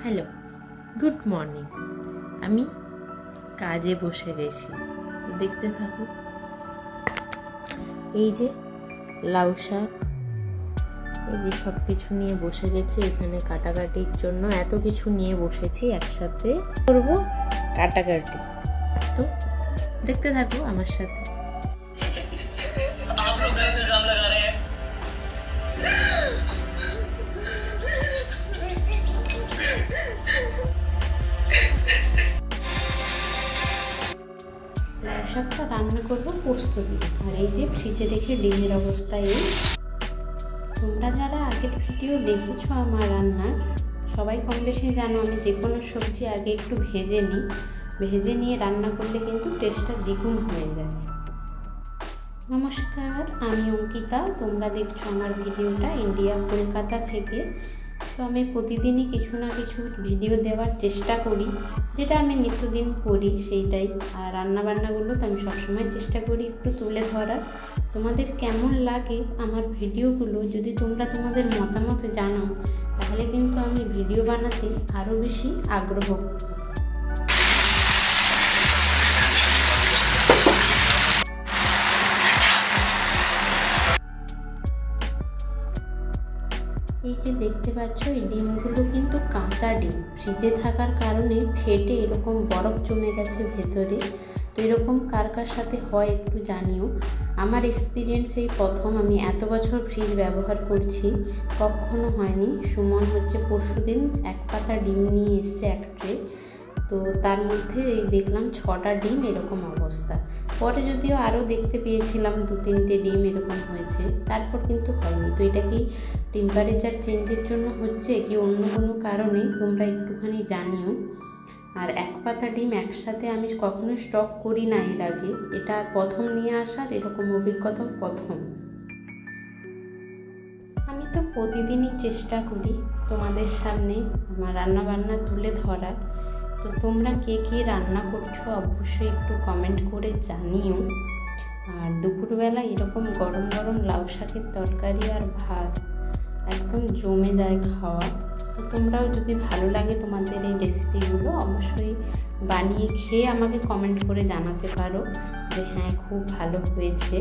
Hello, good morning. আমি কাজে বসে গেছি, তো দেখতে থাকো। এই যে লাউ শাক, এই যে সব কিছু নিয়ে বসে গেছি এখানে কাটাকাটির জন্য। এত কিছু নিয়ে বসেছি, একসাথে করব কাটাকাটি। তো দেখতে থাকো আমার সাথে। লাউ শাকটা রান্না করবো পোস্ত দিয়ে। আর এই যে ফ্রিজে রেখে ডিমের অবস্থা এই। তোমরা যারা আগের ভিডিও দেখেছো আমার রান্নার, সবাই কম বেশি জানো আমি যে কোনো সবজি আগে একটু ভেজে নিয়ে রান্না করলে কিন্তু টেস্টটা দ্বিগুণ হয়ে যায়। নমস্কার, আমি অঙ্কিতা। তোমরা দেখছো আমার ভিডিওটা ইন্ডিয়া কলকাতা থেকে। তো আমি প্রতিদিনই কিছু না কিছু ভিডিও দেওয়ার চেষ্টা করি, যেটা আমি নিত্যদিন করি সেইটাই। আর রান্নাবান্নাগুলো তো আমি সবসময় চেষ্টা করি একটু তুলে ধরার। তোমাদের কেমন লাগে আমার ভিডিওগুলো যদি তোমরা তোমাদের মতামত জানাও, তাহলে কিন্তু আমি ভিডিও বানাতে আরও বেশি আগ্রহ। এই যে দেখতে পাচ্ছ, এই ডিমগুলো কিন্তু কাঁচা ডিম, ফ্রিজে থাকার কারণে ফেটে এরকম বরফ জমে গেছে ভেতরে। তো এরকম কার কার সাথে হয় একটু জানিও। আমার এক্সপিরিয়েন্স এই প্রথম, আমি এত বছর ফ্রিজ ব্যবহার করছি, কখনো হয়নি। সুমন হচ্ছে পরশুদিন এক পাতা ডিম নিয়ে এসছে এক ট্রে, তো তার মধ্যে এই দেখলাম 6টা ডিম এরকম অবস্থা। পরে যদিও আরও দেখতে পেয়েছিলাম 2-3টে ডিম এরকম হয়েছে, তারপর কিন্তু হয়নি। তো এটা কি টেম্পারেচার চেঞ্জের জন্য হচ্ছে কি অন্য কোনো কারণে, তোমরা একটুখানি জানিও। আর এক পাতা ডিম একসাথে আমি কখনো স্টক করি না এর আগে, এটা প্রথম নিয়ে আসার এরকম অভিজ্ঞতা প্রথম। আমি তো প্রতিদিনই চেষ্টা করি তোমাদের সামনে আমার রান্নাবান্না তুলে ধরার। তো তোমরা কে কে রান্না করছো অবশ্যই একটু কমেন্ট করে জানিও। আর দুপুরবেলা এরকম গরম গরম লাউ শাকের তরকারি আর ভাত একদম জমে যায় খাওয়া। তো তোমরাও যদি ভালো লাগে তোমাদের এই রেসিপিগুলো, অবশ্যই বানিয়ে খেয়ে আমাকে কমেন্ট করে জানাতে পারো যে হ্যাঁ খুব ভালো হয়েছে।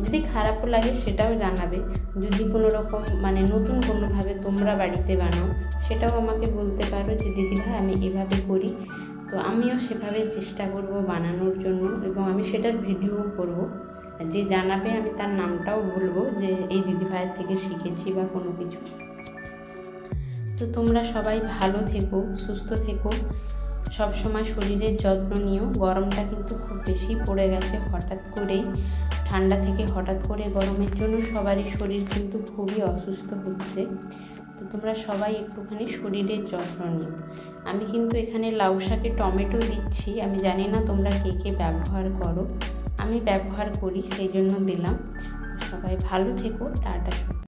যদি খারাপও লাগে সেটাও জানাবে। যদি কোনো রকম নতুন কোনোভাবে তোমরা বাড়িতে বানাও, সেটাও আমাকে বলতে পারো যে দিদি ভাই আমি এভাবে করি। তো আমিও সেভাবে চেষ্টা করব বানানোর জন্য, এবং আমি সেটার ভিডিও করব। যে জানাবে আমি তার নামটাও বলবো যে এই দিদি ভাইয়ের থেকে শিখেছি বা কোনো কিছু। তো তোমরা সবাই ভালো থেকো, সুস্থ থেকো, সব সময় শরীরের যত্ন নিও। গরমটা কিন্তু খুব বেশি পড়ে গেছে হঠাৎ করেই, ঠান্ডা থেকে হঠাৎ করে গরমের জন্য সবারই শরীর কিন্তু খুবই অসুস্থ হচ্ছে। তো তোমরা সবাই একটুখানি শরীরের যত্ন নিও। আমি কিন্তু এখানে লাউ শাকে টমেটো দিচ্ছি, আমি জানি না তোমরা কে কে ব্যবহার করো, আমি ব্যবহার করি সেই জন্য দিলাম। সবাই ভালো থেকো, টাটা।